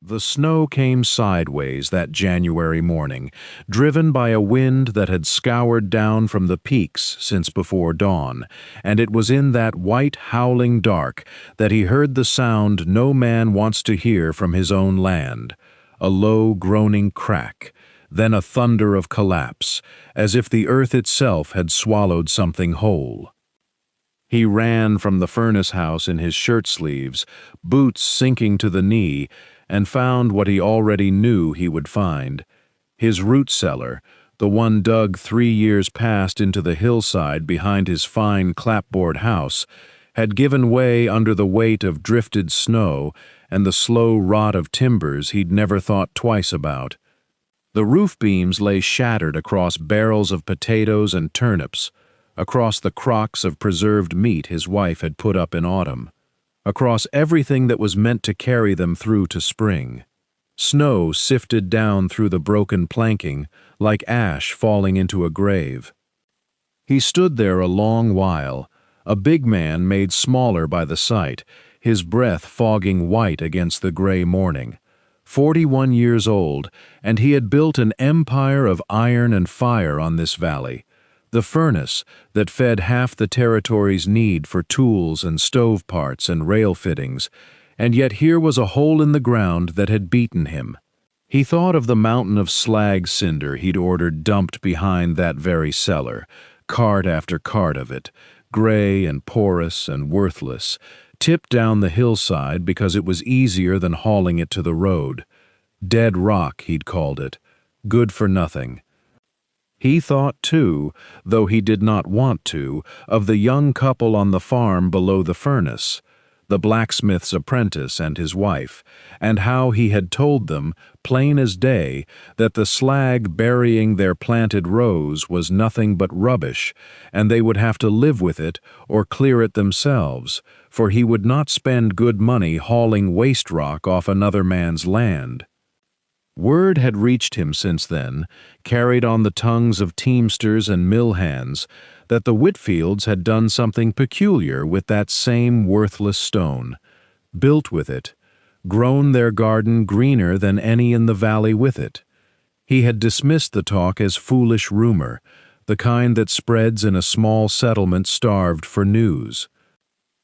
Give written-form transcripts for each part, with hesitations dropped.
The snow came sideways that January morning, driven by a wind that had scoured down from the peaks since before dawn, and it was in that white, howling dark that he heard the sound no man wants to hear from his own land, a low, groaning crack, then a thunder of collapse, as if the earth itself had swallowed something whole. He ran from the furnace house in his shirt sleeves, boots sinking to the knee, and found what he already knew he would find. His root cellar, the one dug 3 years past into the hillside behind his fine clapboard house, had given way under the weight of drifted snow and the slow rot of timbers he'd never thought twice about. The roof beams lay shattered across barrels of potatoes and turnips, across the crocks of preserved meat his wife had put up in autumn, across everything that was meant to carry them through to spring. Snow sifted down through the broken planking like ash falling into a grave. He stood there a long while, a big man made smaller by the sight, his breath fogging white against the gray morning. 41 years old, and he had built an empire of iron and fire on this valley, the furnace that fed half the territory's need for tools and stove parts and rail fittings, and yet here was a hole in the ground that had beaten him. He thought of the mountain of slag cinder he'd ordered dumped behind that very cellar, cart after cart of it, gray and porous and worthless, tipped down the hillside because it was easier than hauling it to the road. Dead rock, he'd called it. Good for nothing. He thought, too, though he did not want to, of the young couple on the farm below the furnace, the blacksmith's apprentice and his wife, and how he had told them, plain as day, that the slag burying their planted rows was nothing but rubbish, and they would have to live with it or clear it themselves, for he would not spend good money hauling waste rock off another man's land. Word had reached him since then, carried on the tongues of teamsters and mill hands, that the Whitfields had done something peculiar with that same worthless stone, built with it, grown their garden greener than any in the valley with it. He had dismissed the talk as foolish rumor, the kind that spreads in a small settlement starved for news.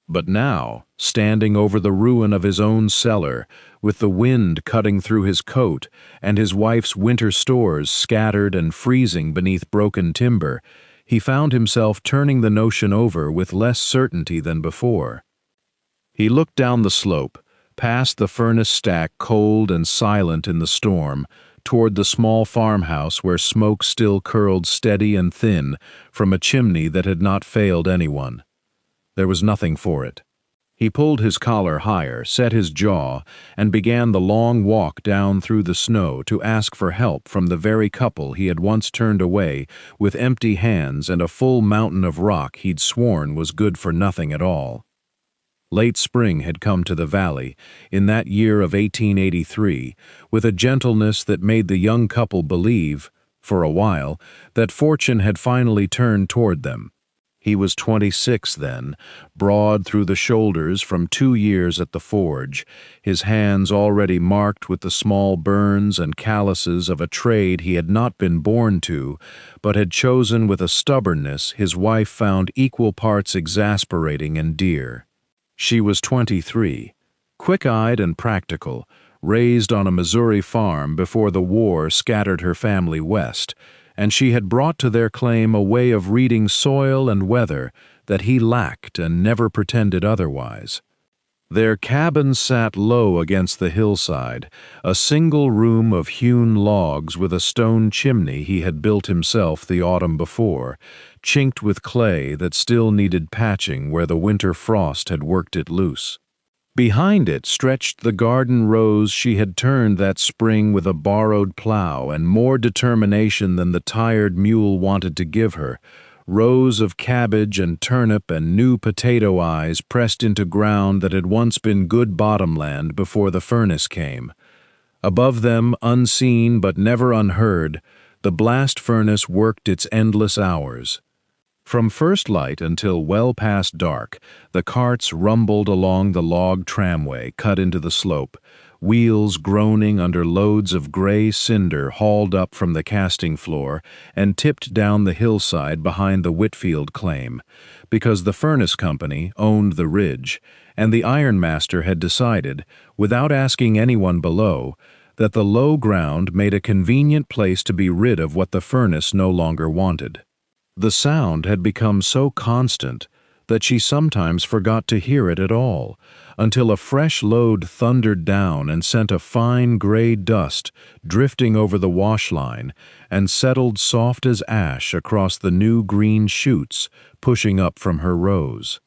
But now, standing over the ruin of his own cellar, with the wind cutting through his coat and his wife's winter stores scattered and freezing beneath broken timber, he found himself turning the notion over with less certainty than before. He looked down the slope, past the furnace stack cold and silent in the storm, toward the small farmhouse where smoke still curled steady and thin from a chimney that had not failed anyone. There was nothing for it. He pulled his collar higher, set his jaw, and began the long walk down through the snow to ask for help from the very couple he had once turned away with empty hands and a full mountain of rock he'd sworn was good for nothing at all. Late spring had come to the valley, in that year of 1883, with a gentleness that made the young couple believe, for a while, that fortune had finally turned toward them. He was 26 then, broad through the shoulders from 2 years at the forge, his hands already marked with the small burns and calluses of a trade he had not been born to, but had chosen with a stubbornness his wife found equal parts exasperating and dear. She was 23, quick-eyed and practical, raised on a Missouri farm before the war scattered her family west, and she had brought to their claim a way of reading soil and weather that he lacked and never pretended otherwise. Their cabin sat low against the hillside, a single room of hewn logs with a stone chimney he had built himself the autumn before, chinked with clay that still needed patching where the winter frost had worked it loose. Behind it stretched the garden rows she had turned that spring with a borrowed plow and more determination than the tired mule wanted to give her, rows of cabbage and turnip and new potato eyes pressed into ground that had once been good bottomland before the furnace came. Above them, unseen but never unheard, the blast furnace worked its endless hours. From first light until well past dark, the carts rumbled along the log tramway cut into the slope, wheels groaning under loads of gray cinder hauled up from the casting floor and tipped down the hillside behind the Whitfield claim, because the furnace company owned the ridge, and the ironmaster had decided, without asking anyone below, that the low ground made a convenient place to be rid of what the furnace no longer wanted. The sound had become so constant that she sometimes forgot to hear it at all, until a fresh load thundered down and sent a fine gray dust drifting over the wash line and settled soft as ash across the new green shoots pushing up from her rows.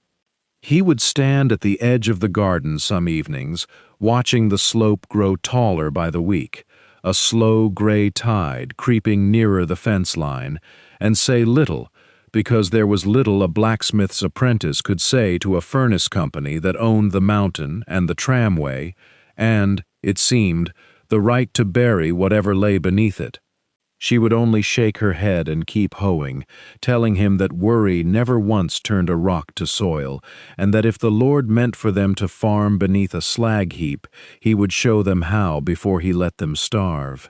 He would stand at the edge of the garden some evenings, watching the slope grow taller by the week, a slow gray tide creeping nearer the fence line, and say little, because there was little a blacksmith's apprentice could say to a furnace company that owned the mountain and the tramway, and, it seemed, the right to bury whatever lay beneath it. She would only shake her head and keep hoeing, telling him that worry never once turned a rock to soil, and that if the Lord meant for them to farm beneath a slag heap, he would show them how before he let them starve.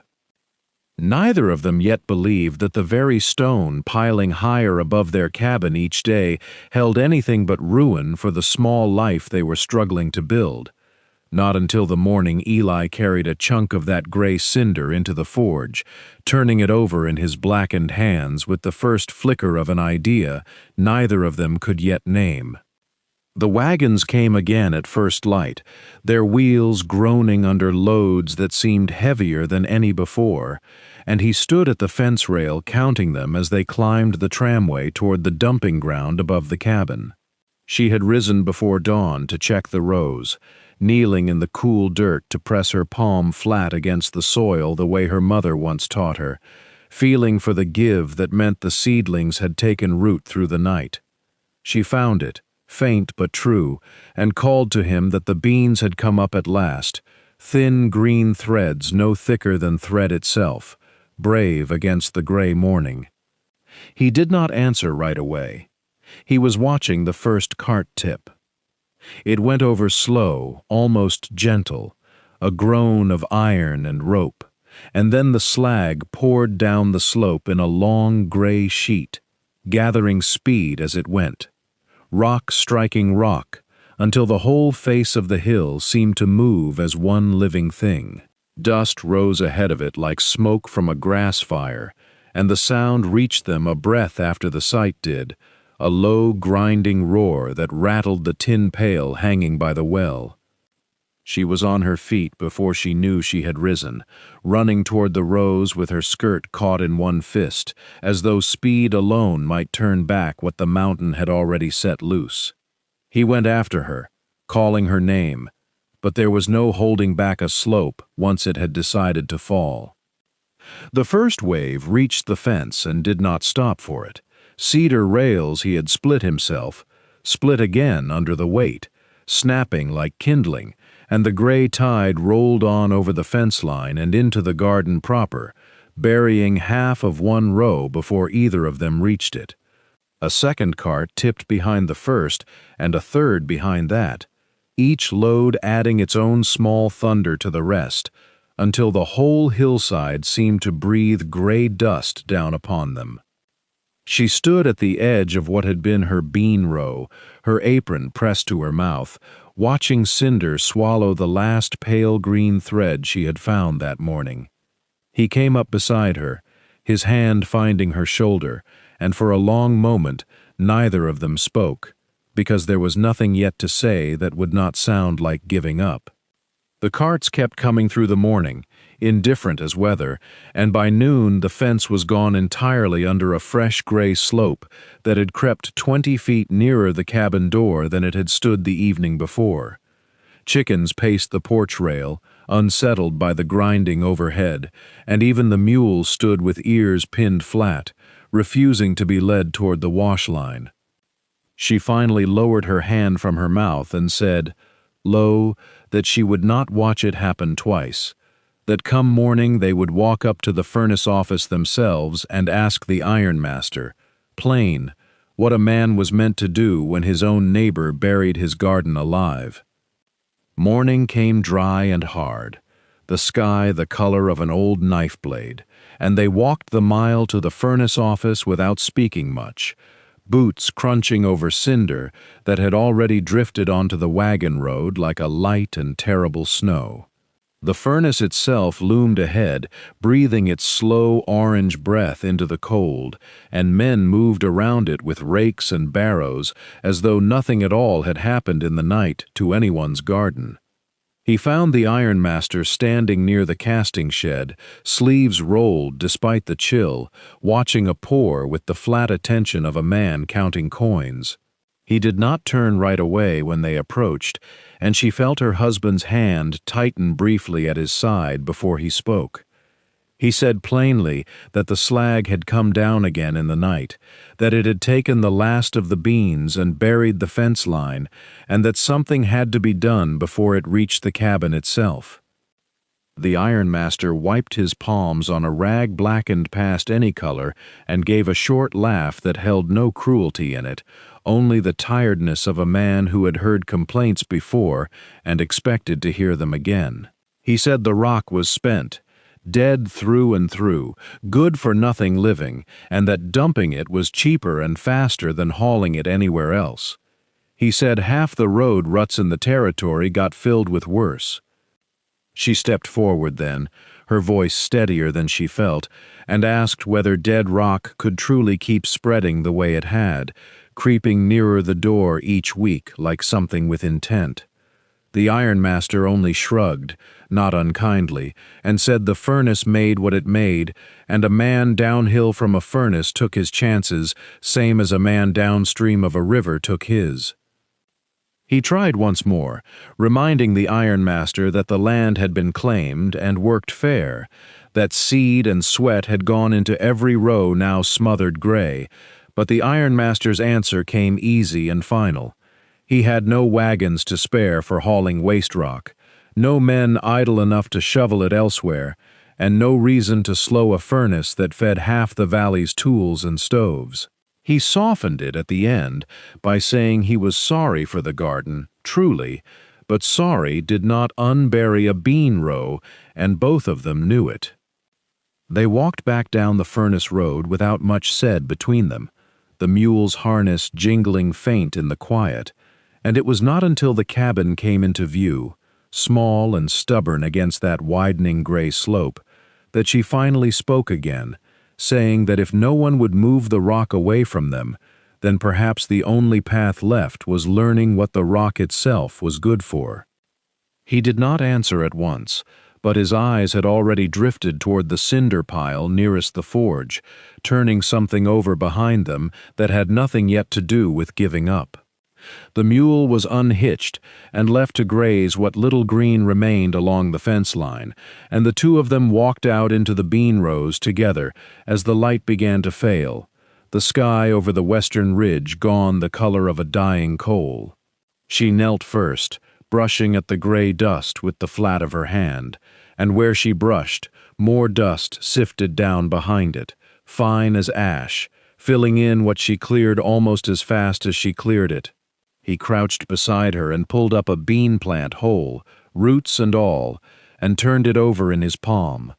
Neither of them yet believed that the very stone piling higher above their cabin each day held anything but ruin for the small life they were struggling to build. Not until the morning Eli carried a chunk of that gray cinder into the forge, turning it over in his blackened hands with the first flicker of an idea neither of them could yet name. The wagons came again at first light, their wheels groaning under loads that seemed heavier than any before, and he stood at the fence rail counting them as they climbed the tramway toward the dumping ground above the cabin. She had risen before dawn to check the rows, kneeling in the cool dirt to press her palm flat against the soil the way her mother once taught her, feeling for the give that meant the seedlings had taken root through the night. She found it, faint but true, and called to him that the beans had come up at last, thin green threads no thicker than thread itself, brave against the gray morning. He did not answer right away. He was watching the first cart tip. It went over slow, almost gentle, a groan of iron and rope, and then the slag poured down the slope in a long gray sheet, gathering speed as it went, rock striking rock, until the whole face of the hill seemed to move as one living thing. Dust rose ahead of it like smoke from a grass fire, and the sound reached them a breath after the sight did, a low grinding roar that rattled the tin pail hanging by the well. She was on her feet before she knew she had risen, running toward the rows with her skirt caught in one fist, as though speed alone might turn back what the mountain had already set loose. He went after her, calling her name, but there was no holding back a slope once it had decided to fall. The first wave reached the fence and did not stop for it. Cedar rails he had split himself, split again under the weight, snapping like kindling, and the gray tide rolled on over the fence line and into the garden proper, burying half of one row before either of them reached it. A second cart tipped behind the first, and a third behind that, each load adding its own small thunder to the rest, until the whole hillside seemed to breathe gray dust down upon them. She stood at the edge of what had been her bean row, her apron pressed to her mouth, watching Cinder swallow the last pale green thread she had found that morning. He came up beside her, his hand finding her shoulder, and for a long moment neither of them spoke, because there was nothing yet to say that would not sound like giving up. The carts kept coming through the morning, indifferent as weather, and by noon the fence was gone entirely under a fresh gray slope that had crept 20 feet nearer the cabin door than it had stood the evening before. Chickens paced the porch rail, unsettled by the grinding overhead, and even the mule stood with ears pinned flat, refusing to be led toward the wash line. She finally lowered her hand from her mouth and said, low, that she would not watch it happen twice, that come morning they would walk up to the furnace office themselves and ask the ironmaster, plain, what a man was meant to do when his own neighbor buried his garden alive. Morning came dry and hard, the sky the color of an old knife blade, and they walked the mile to the furnace office without speaking much, boots crunching over cinder that had already drifted onto the wagon road like a light and terrible snow. The furnace itself loomed ahead, breathing its slow orange breath into the cold, and men moved around it with rakes and barrows as though nothing at all had happened in the night to anyone's garden. He found the ironmaster standing near the casting shed, sleeves rolled despite the chill, watching a pour with the flat attention of a man counting coins. He did not turn right away when they approached, and she felt her husband's hand tighten briefly at his side before he spoke. He said plainly that the slag had come down again in the night, that it had taken the last of the beans and buried the fence line, and that something had to be done before it reached the cabin itself. The ironmaster wiped his palms on a rag blackened past any color and gave a short laugh that held no cruelty in it, only the tiredness of a man who had heard complaints before and expected to hear them again. He said the rock was spent, dead through and through, good for nothing living, and that dumping it was cheaper and faster than hauling it anywhere else. He said half the road ruts in the territory got filled with worse. She stepped forward then, her voice steadier than she felt, and asked whether dead rock could truly keep spreading the way it had, creeping nearer the door each week like something with intent. The ironmaster only shrugged, not unkindly, and said the furnace made what it made, and a man downhill from a furnace took his chances, same as a man downstream of a river took his. He tried once more, reminding the ironmaster that the land had been claimed and worked fair, that seed and sweat had gone into every row now smothered gray, but the ironmaster's answer came easy and final. He had no wagons to spare for hauling waste rock, no men idle enough to shovel it elsewhere, and no reason to slow a furnace that fed half the valley's tools and stoves. He softened it at the end by saying he was sorry for the garden, truly, but sorry did not unbury a bean row, and both of them knew it. They walked back down the furnace road without much said between them, the mule's harness jingling faint in the quiet, and it was not until the cabin came into view, small and stubborn against that widening gray slope, that she finally spoke again, saying that if no one would move the rock away from them, then perhaps the only path left was learning what the rock itself was good for. He did not answer at once, but his eyes had already drifted toward the cinder pile nearest the forge, turning something over behind them that had nothing yet to do with giving up. The mule was unhitched and left to graze what little green remained along the fence line, and the two of them walked out into the bean rows together as the light began to fail, the sky over the western ridge gone the color of a dying coal. She knelt first, brushing at the gray dust with the flat of her hand, and where she brushed, more dust sifted down behind it, fine as ash, filling in what she cleared almost as fast as she cleared it. He crouched beside her and pulled up a bean plant whole, roots and all, and turned it over in his palm.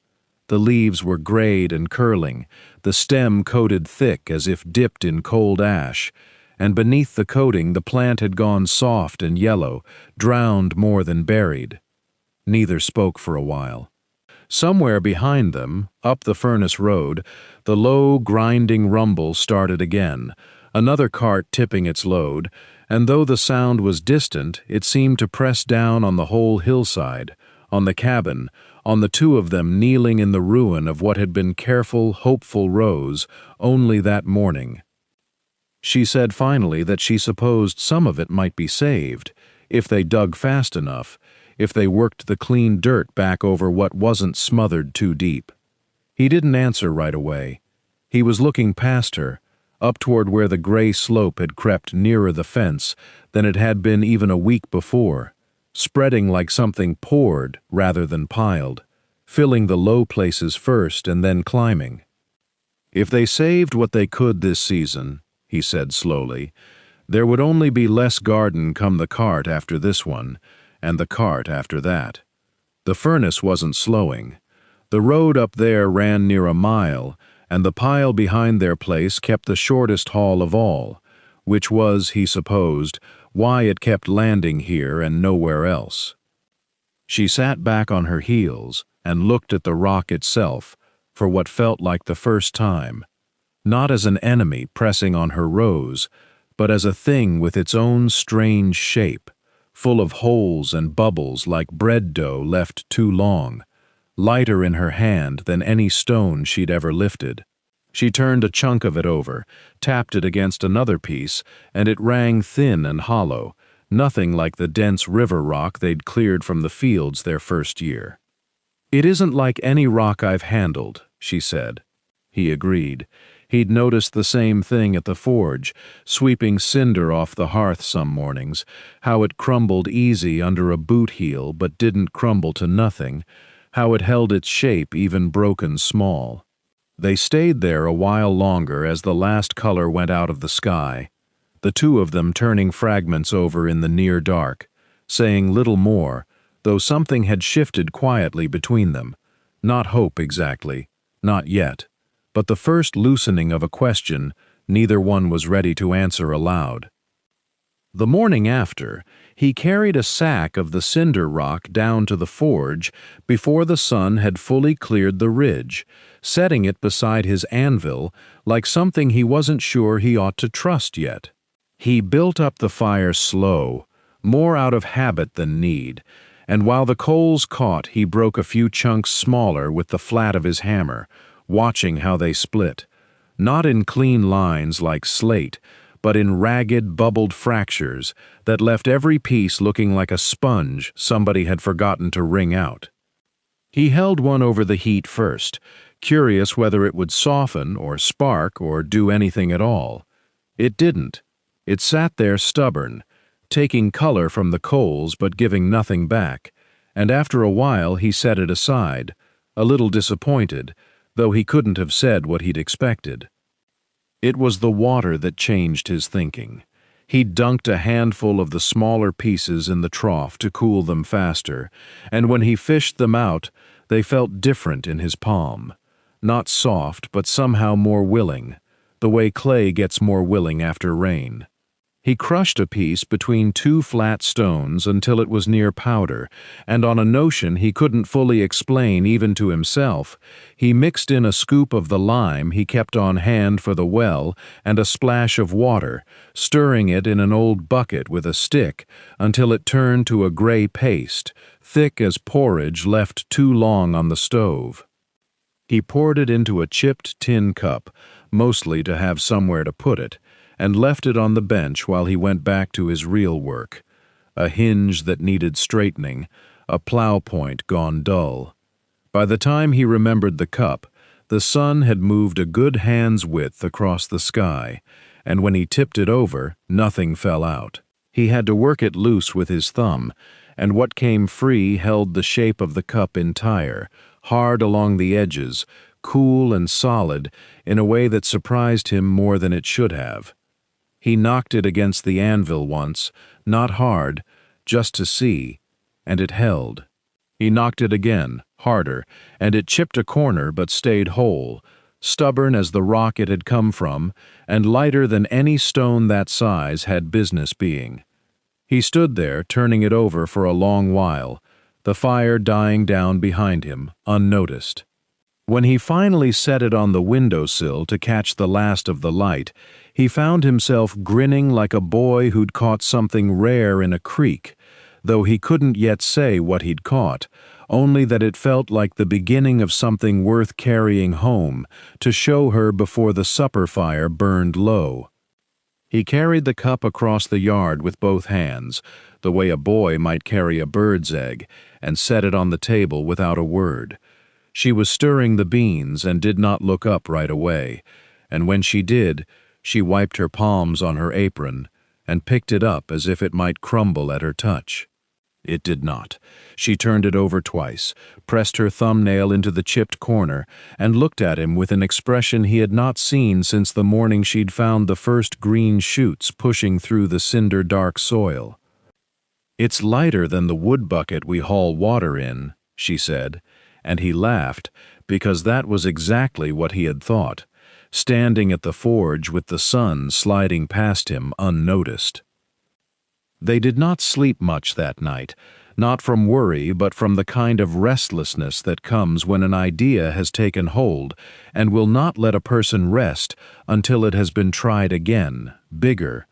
The leaves were grayed and curling, the stem coated thick as if dipped in cold ash, and beneath the coating the plant had gone soft and yellow, drowned more than buried. Neither spoke for a while. Somewhere behind them, up the furnace road, the low, grinding rumble started again, another cart tipping its load, and though the sound was distant, it seemed to press down on the whole hillside, on the cabin, on the two of them kneeling in the ruin of what had been careful, hopeful rows only that morning. She said finally that she supposed some of it might be saved, if they dug fast enough, if they worked the clean dirt back over what wasn't smothered too deep. He didn't answer right away. He was looking past her, up toward where the gray slope had crept nearer the fence than it had been even a week before, spreading like something poured rather than piled, filling the low places first and then climbing. If they saved what they could this season, he said slowly, there would only be less garden come the cart after this one, and the cart after that. The furnace wasn't slowing. The road up there ran near a mile, and the pile behind their place kept the shortest haul of all, which was, he supposed, why it kept landing here and nowhere else. She sat back on her heels and looked at the rock itself for what felt like the first time, not as an enemy pressing on her rose, but as a thing with its own strange shape, full of holes and bubbles like bread dough left too long, lighter in her hand than any stone she'd ever lifted. She turned a chunk of it over, tapped it against another piece, and it rang thin and hollow, nothing like the dense river rock they'd cleared from the fields their first year. "It isn't like any rock I've handled," she said. He agreed. He'd noticed the same thing at the forge, sweeping cinder off the hearth some mornings, how it crumbled easy under a boot heel but didn't crumble to nothing, how it held its shape even broken small. They stayed there a while longer as the last color went out of the sky, the two of them turning fragments over in the near dark, saying little more, though something had shifted quietly between them. Not hope exactly, not yet, but the first loosening of a question neither one was ready to answer aloud. The morning after, he carried a sack of the cinder rock down to the forge before the sun had fully cleared the ridge, setting it beside his anvil like something he wasn't sure he ought to trust yet. He built up the fire slow, more out of habit than need, and while the coals caught, he broke a few chunks smaller with the flat of his hammer, watching how they split, not in clean lines like slate, but in ragged, bubbled fractures that left every piece looking like a sponge somebody had forgotten to wring out. He held one over the heat first, curious whether it would soften or spark or do anything at all. It didn't. It sat there stubborn, taking color from the coals but giving nothing back, and after a while he set it aside, a little disappointed, though he couldn't have said what he'd expected. It was the water that changed his thinking. He'd dunked a handful of the smaller pieces in the trough to cool them faster, and when he fished them out, they felt different in his palm. Not soft, but somehow more willing, the way clay gets more willing after rain. He crushed a piece between two flat stones until it was near powder, and on a notion he couldn't fully explain even to himself, he mixed in a scoop of the lime he kept on hand for the well and a splash of water, stirring it in an old bucket with a stick until it turned to a gray paste, thick as porridge left too long on the stove. He poured it into a chipped tin cup, mostly to have somewhere to put it, and left it on the bench while he went back to his real work, a hinge that needed straightening, a plow point gone dull. By the time he remembered the cup, the sun had moved a good hand's width across the sky, and when he tipped it over, nothing fell out. He had to work it loose with his thumb, and what came free held the shape of the cup entire, hard along the edges, cool and solid in a way that surprised him more than it should have. He knocked it against the anvil once, not hard, just to see, and it held. He knocked it again, harder, and it chipped a corner but stayed whole, stubborn as the rock it had come from, and lighter than any stone that size had business being. He stood there, turning it over for a long while, the fire dying down behind him, unnoticed. When he finally set it on the windowsill to catch the last of the light, he found himself grinning like a boy who'd caught something rare in a creek, though he couldn't yet say what he'd caught, only that it felt like the beginning of something worth carrying home to show her before the supper fire burned low. He carried the cup across the yard with both hands, the way a boy might carry a bird's egg, and set it on the table without a word. She was stirring the beans and did not look up right away, and when she did, she wiped her palms on her apron and picked it up as if it might crumble at her touch. It did not. She turned it over twice, pressed her thumbnail into the chipped corner, and looked at him with an expression he had not seen since the morning she'd found the first green shoots pushing through the cinder-dark soil. "It's lighter than the wood bucket we haul water in," she said, and he laughed, because that was exactly what he had thought, standing at the forge with the sun sliding past him unnoticed. They did not sleep much that night, not from worry but from the kind of restlessness that comes when an idea has taken hold and will not let a person rest until it has been tried again, bigger.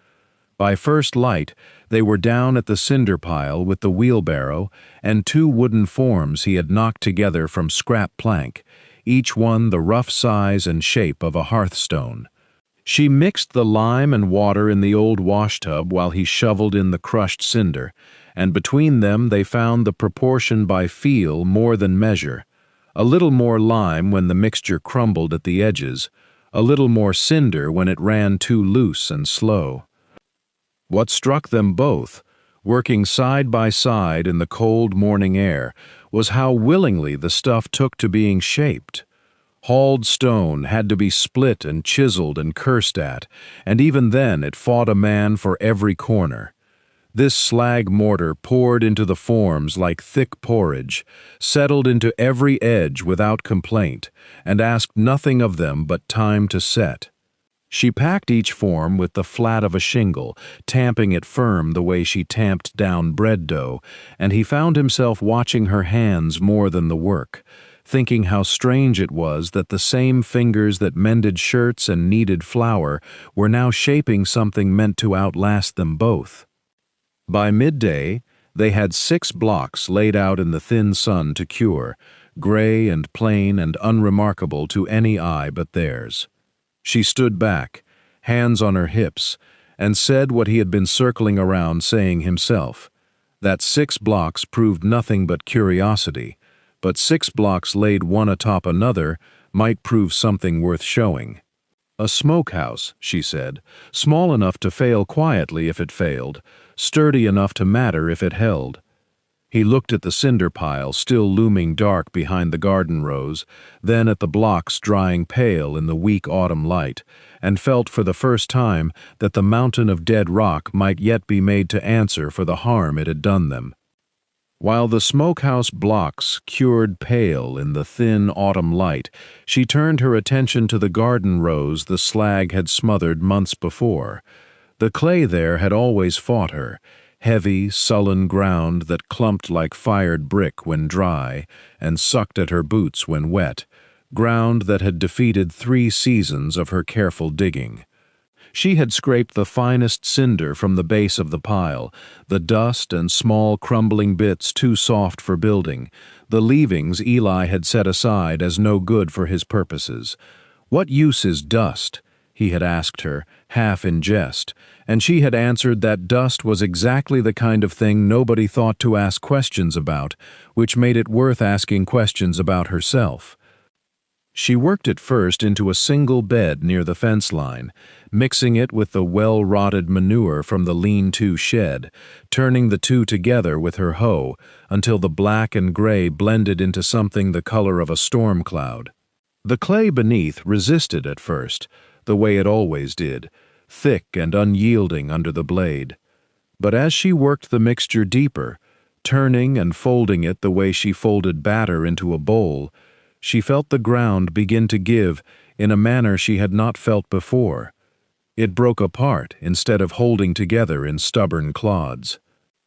By first light, they were down at the cinder pile with the wheelbarrow and two wooden forms he had knocked together from scrap plank, each one the rough size and shape of a hearthstone. She mixed the lime and water in the old washtub while he shoveled in the crushed cinder, and between them they found the proportion by feel more than measure. A little more lime when the mixture crumbled at the edges, a little more cinder when it ran too loose and slow. What struck them both, working side by side in the cold morning air, was how willingly the stuff took to being shaped. Hauled stone had to be split and chiseled and cursed at, and even then it fought a man for every corner. This slag mortar poured into the forms like thick porridge, settled into every edge without complaint, and asked nothing of them but time to set. She packed each form with the flat of a shingle, tamping it firm the way she tamped down bread dough, and he found himself watching her hands more than the work, thinking how strange it was that the same fingers that mended shirts and kneaded flour were now shaping something meant to outlast them both. By midday, they had 6 blocks laid out in the thin sun to cure, gray and plain and unremarkable to any eye but theirs. She stood back, hands on her hips, and said what he had been circling around saying himself, that 6 blocks proved nothing but curiosity, but 6 blocks laid one atop another might prove something worth showing. A smokehouse, she said, small enough to fail quietly if it failed, sturdy enough to matter if it held. He looked at the cinder pile still looming dark behind the garden rows, then at the blocks drying pale in the weak autumn light, and felt for the first time that the mountain of dead rock might yet be made to answer for the harm it had done them. While the smokehouse blocks cured pale in the thin autumn light, she turned her attention to the garden rows the slag had smothered months before. The clay there had always fought her, heavy, sullen ground that clumped like fired brick when dry and sucked at her boots when wet, ground that had defeated 3 seasons of her careful digging. She had scraped the finest cinder from the base of the pile, the dust and small crumbling bits too soft for building, the leavings Eli had set aside as no good for his purposes. "What use is dust?" he had asked her, half in jest, and she had answered that dust was exactly the kind of thing nobody thought to ask questions about, which made it worth asking questions about herself. She worked it first into a single bed near the fence line, mixing it with the well-rotted manure from the lean-to shed, turning the two together with her hoe until the black and gray blended into something the color of a storm cloud. The clay beneath resisted at first, the way it always did, thick and unyielding under the blade. But as she worked the mixture deeper, turning and folding it the way she folded batter into a bowl, she felt the ground begin to give in a manner she had not felt before. It broke apart instead of holding together in stubborn clods.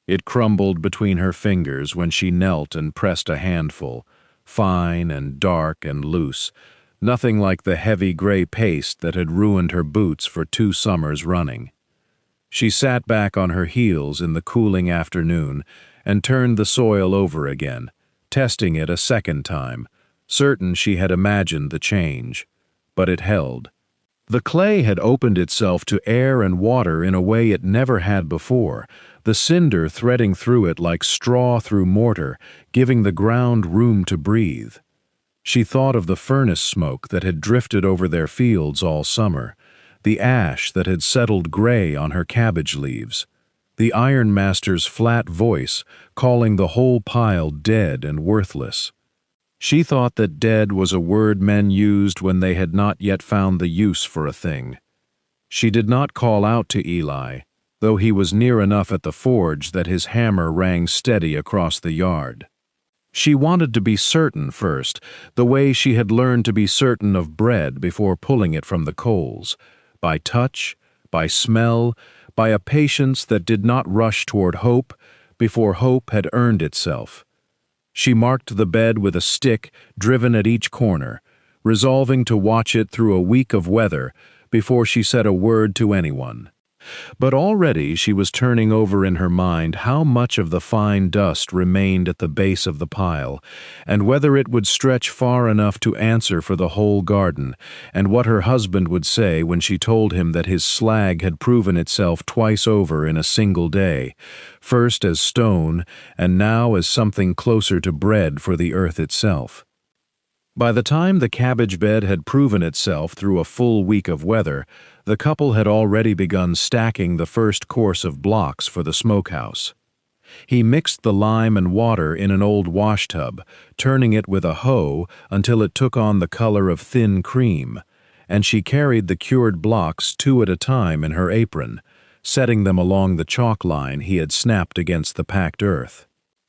It crumbled between her fingers when she knelt and pressed a handful, fine and dark and loose, nothing like the heavy gray paste that had ruined her boots for 2 summers running. She sat back on her heels in the cooling afternoon and turned the soil over again, testing it a second time, certain she had imagined the change. But it held. The clay had opened itself to air and water in a way it never had before, the cinder threading through it like straw through mortar, giving the ground room to breathe. She thought of the furnace smoke that had drifted over their fields all summer, the ash that had settled gray on her cabbage leaves, the ironmaster's flat voice calling the whole pile dead and worthless. She thought that dead was a word men used when they had not yet found the use for a thing. She did not call out to Eli, though he was near enough at the forge that his hammer rang steady across the yard. She wanted to be certain first, the way she had learned to be certain of bread before pulling it from the coals, by touch, by smell, by a patience that did not rush toward hope before hope had earned itself. She marked the bed with a stick driven at each corner, resolving to watch it through a week of weather before she said a word to anyone. But already she was turning over in her mind how much of the fine dust remained at the base of the pile, and whether it would stretch far enough to answer for the whole garden, and what her husband would say when she told him that his slag had proven itself twice over in a single day, first as stone and now as something closer to bread for the earth itself. By the time the cabbage bed had proven itself through a full week of weather, the couple had already begun stacking the first course of blocks for the smokehouse. He mixed the lime and water in an old washtub, turning it with a hoe until it took on the color of thin cream, and she carried the cured blocks 2 at a time in her apron, setting them along the chalk line he had snapped against the packed earth.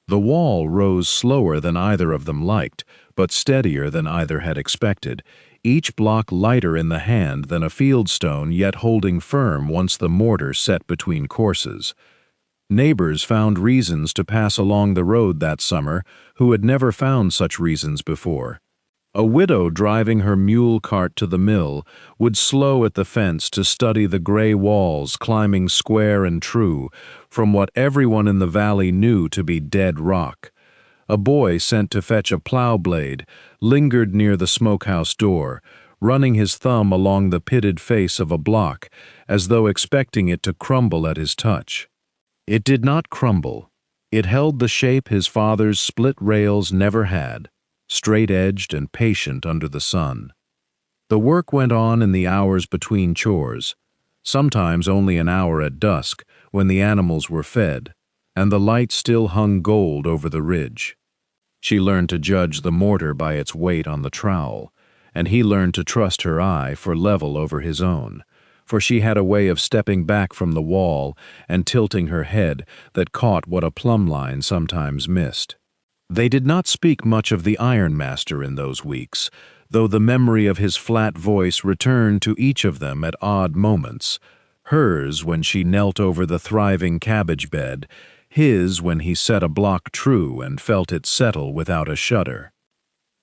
The wall rose slower than either of them liked, but steadier than either had expected, each block lighter in the hand than a fieldstone, yet holding firm once the mortar set between courses. Neighbors found reasons to pass along the road that summer who had never found such reasons before. A widow driving her mule cart to the mill would slow at the fence to study the gray walls climbing square and true from what everyone in the valley knew to be dead rock. A boy sent to fetch a plow blade lingered near the smokehouse door, running his thumb along the pitted face of a block as though expecting it to crumble at his touch. It did not crumble. It held the shape his father's split rails never had, straight-edged and patient under the sun. The work went on in the hours between chores, sometimes only an hour at dusk when the animals were fed, and the light still hung gold over the ridge. She learned to judge the mortar by its weight on the trowel, and he learned to trust her eye for level over his own, for she had a way of stepping back from the wall and tilting her head that caught what a plumb line sometimes missed. They did not speak much of the ironmaster in those weeks, though the memory of his flat voice returned to each of them at odd moments, hers when she knelt over the thriving cabbage bed, his when he set a block true and felt it settle without a shudder.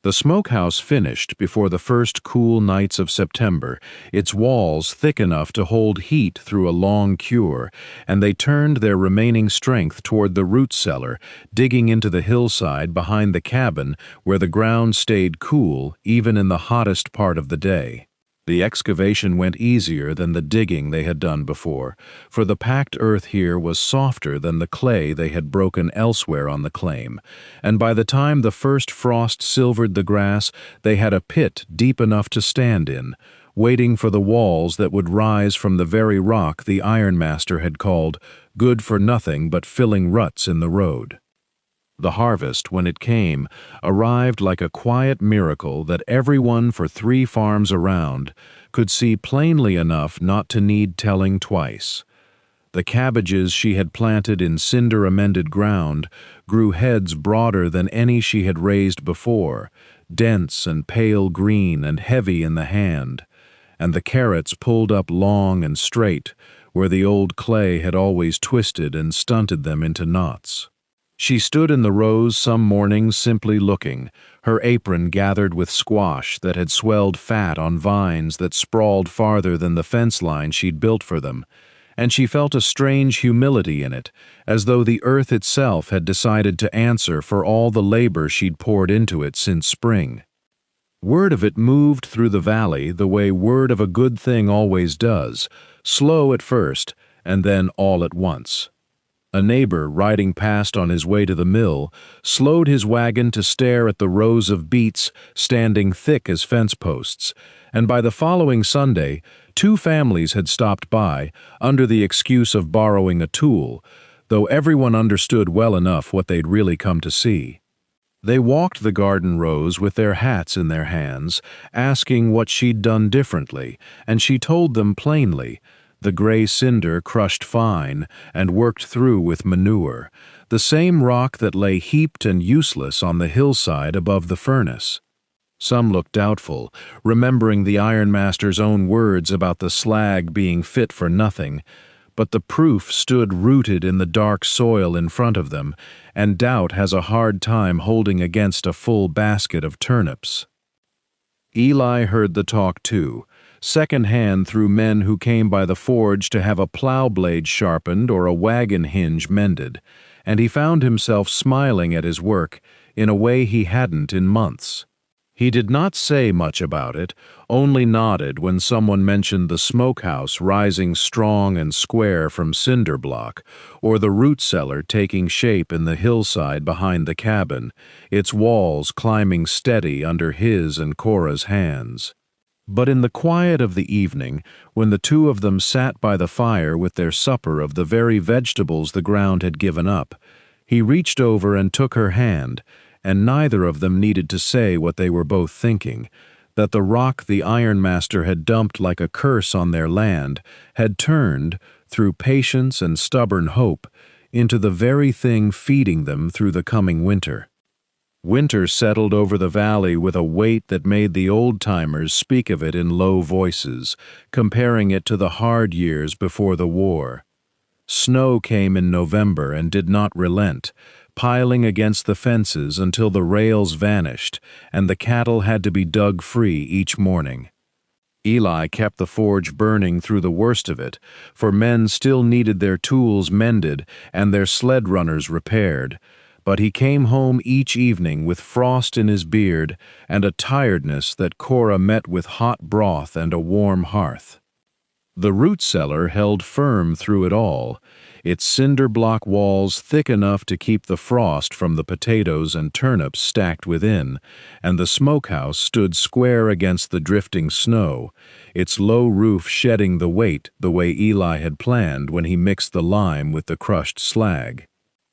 The smokehouse finished before the first cool nights of September, its walls thick enough to hold heat through a long cure, and they turned their remaining strength toward the root cellar, digging into the hillside behind the cabin where the ground stayed cool even in the hottest part of the day. The excavation went easier than the digging they had done before, for the packed earth here was softer than the clay they had broken elsewhere on the claim, and by the time the first frost silvered the grass, they had a pit deep enough to stand in, waiting for the walls that would rise from the very rock the ironmaster had called good for nothing but filling ruts in the road. The harvest, when it came, arrived like a quiet miracle that everyone for 3 farms around could see plainly enough not to need telling twice. The cabbages she had planted in cinder-amended ground grew heads broader than any she had raised before, dense and pale green and heavy in the hand, and the carrots pulled up long and straight where the old clay had always twisted and stunted them into knots. She stood in the rows some mornings simply looking, her apron gathered with squash that had swelled fat on vines that sprawled farther than the fence line she'd built for them, and she felt a strange humility in it, as though the earth itself had decided to answer for all the labor she'd poured into it since spring. Word of it moved through the valley the way word of a good thing always does, slow at first, and then all at once. A neighbor, riding past on his way to the mill, slowed his wagon to stare at the rows of beets standing thick as fence posts, and by the following Sunday, 2 families had stopped by, under the excuse of borrowing a tool, though everyone understood well enough what they'd really come to see. They walked the garden rows with their hats in their hands, asking what she'd done differently, and she told them plainly, the gray cinder crushed fine and worked through with manure, the same rock that lay heaped and useless on the hillside above the furnace. Some looked doubtful, remembering the ironmaster's own words about the slag being fit for nothing, but the proof stood rooted in the dark soil in front of them, and doubt has a hard time holding against a full basket of turnips. Eli heard the talk too, second-hand through men who came by the forge to have a plow blade sharpened or a wagon hinge mended, and he found himself smiling at his work in a way he hadn't in months. He did not say much about it, only nodded when someone mentioned the smokehouse rising strong and square from cinder block, or the root cellar taking shape in the hillside behind the cabin, its walls climbing steady under his and Cora's hands. But in the quiet of the evening, when the two of them sat by the fire with their supper of the very vegetables the ground had given up, he reached over and took her hand, and neither of them needed to say what they were both thinking, that the rock the ironmaster had dumped like a curse on their land had turned, through patience and stubborn hope, into the very thing feeding them through the coming winter. Winter settled over the valley with a weight that made the old-timers speak of it in low voices, comparing it to the hard years before the war. Snow came in November and did not relent, piling against the fences until the rails vanished and the cattle had to be dug free each morning. Eli kept the forge burning through the worst of it, for men still needed their tools mended and their sled runners repaired, but he came home each evening with frost in his beard and a tiredness that Cora met with hot broth and a warm hearth. The root cellar held firm through it all, its cinder block walls thick enough to keep the frost from the potatoes and turnips stacked within, and the smokehouse stood square against the drifting snow, its low roof shedding the weight the way Eli had planned when he mixed the lime with the crushed slag.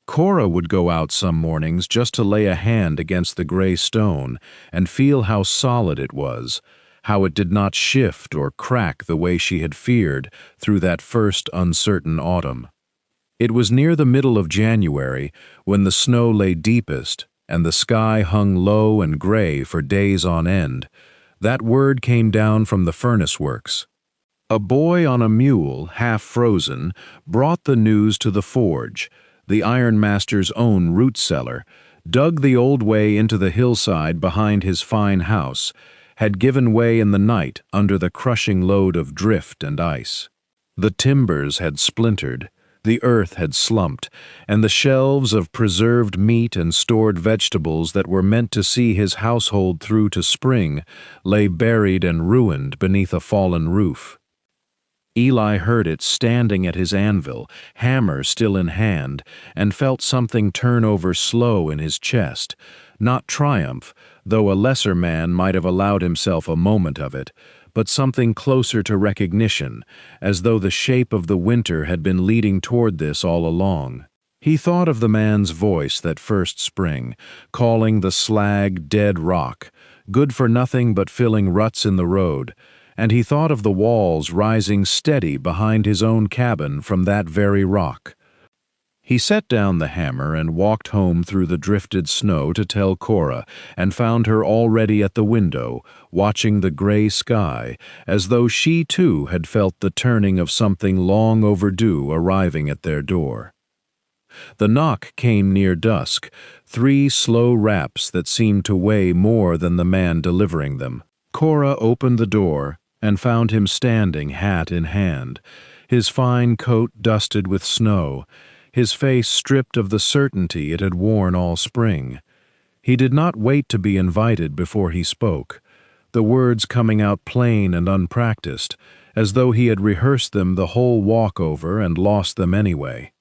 Cora would go out some mornings just to lay a hand against the gray stone and feel how solid it was, how it did not shift or crack the way she had feared through that first uncertain autumn. It was near the middle of January when the snow lay deepest and the sky hung low and gray for days on end. That word came down from the furnace works. A boy on a mule, half frozen, brought the news to the forge, the ironmaster's own root cellar, dug the old way into the hillside behind his fine house, had given way in the night under the crushing load of drift and ice. The timbers had splintered, the earth had slumped, and the shelves of preserved meat and stored vegetables that were meant to see his household through to spring lay buried and ruined beneath a fallen roof. Eli heard it standing at his anvil, hammer still in hand, and felt something turn over slow in his chest, not triumph, though a lesser man might have allowed himself a moment of it, but something closer to recognition, as though the shape of the winter had been leading toward this all along. He thought of the man's voice that first spring, calling the slag dead rock, good for nothing but filling ruts in the road, and he thought of the walls rising steady behind his own cabin from that very rock. He set down the hammer and walked home through the drifted snow to tell Cora, and found her already at the window, watching the gray sky, as though she too had felt the turning of something long overdue arriving at their door. The knock came near dusk, 3 slow raps that seemed to weigh more than the man delivering them. Cora opened the door and found him standing, hat in hand, his fine coat dusted with snow, his face stripped of the certainty it had worn all spring. He did not wait to be invited before he spoke, the words coming out plain and unpracticed, as though he had rehearsed them the whole walk over and lost them anyway.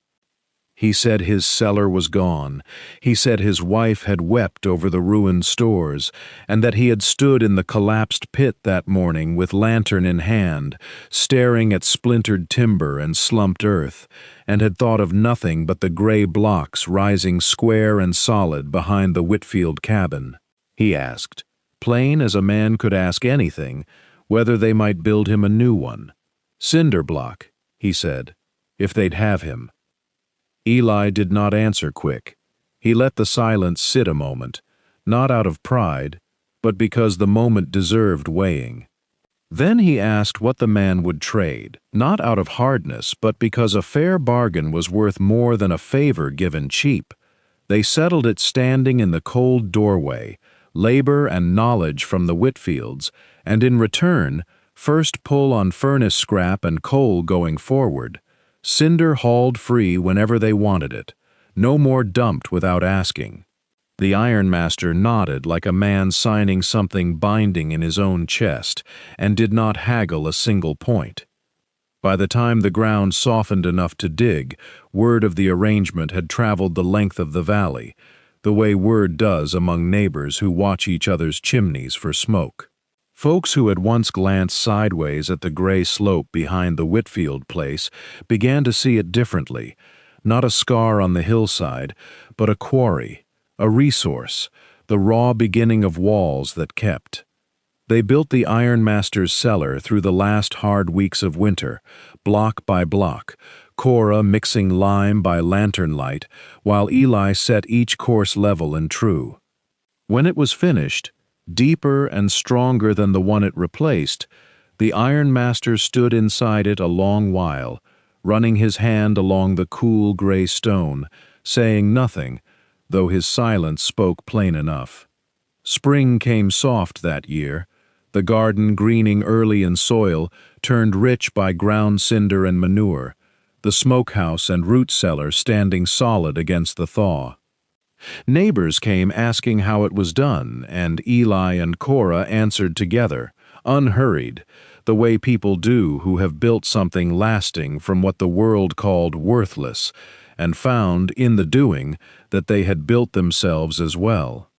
He said his cellar was gone. He said his wife had wept over the ruined stores, and that he had stood in the collapsed pit that morning with lantern in hand, staring at splintered timber and slumped earth, and had thought of nothing but the gray blocks rising square and solid behind the Whitfield cabin. He asked, plain as a man could ask anything, whether they might build him a new one. Cinder block, he said, if they'd have him. Eli did not answer quick. He let the silence sit a moment, not out of pride, but because the moment deserved weighing. Then he asked what the man would trade, not out of hardness, but because a fair bargain was worth more than a favor given cheap. They settled it standing in the cold doorway, labor and knowledge from the Whitfields, and in return, first pull on furnace scrap and coal going forward. Cinder hauled free whenever they wanted it, no more dumped without asking. The ironmaster nodded like a man signing something binding in his own chest, and did not haggle a single point. By the time the ground softened enough to dig, word of the arrangement had traveled the length of the valley, the way word does among neighbors who watch each other's chimneys for smoke. Folks who had once glanced sideways at the gray slope behind the Whitfield place began to see it differently, not a scar on the hillside, but a quarry, a resource, the raw beginning of walls that kept. They built the ironmaster's cellar through the last hard weeks of winter, block by block, Cora mixing lime by lantern light, while Eli set each course level and true. When it was finished, deeper and stronger than the one it replaced, the ironmaster stood inside it a long while, running his hand along the cool gray stone, saying nothing, though his silence spoke plain enough. Spring came soft that year, the garden greening early in soil, turned rich by ground cinder and manure, the smokehouse and root cellar standing solid against the thaw. Neighbors came asking how it was done, and Eli and Cora answered together, unhurried, the way people do who have built something lasting from what the world called worthless, and found, in the doing, that they had built themselves as well.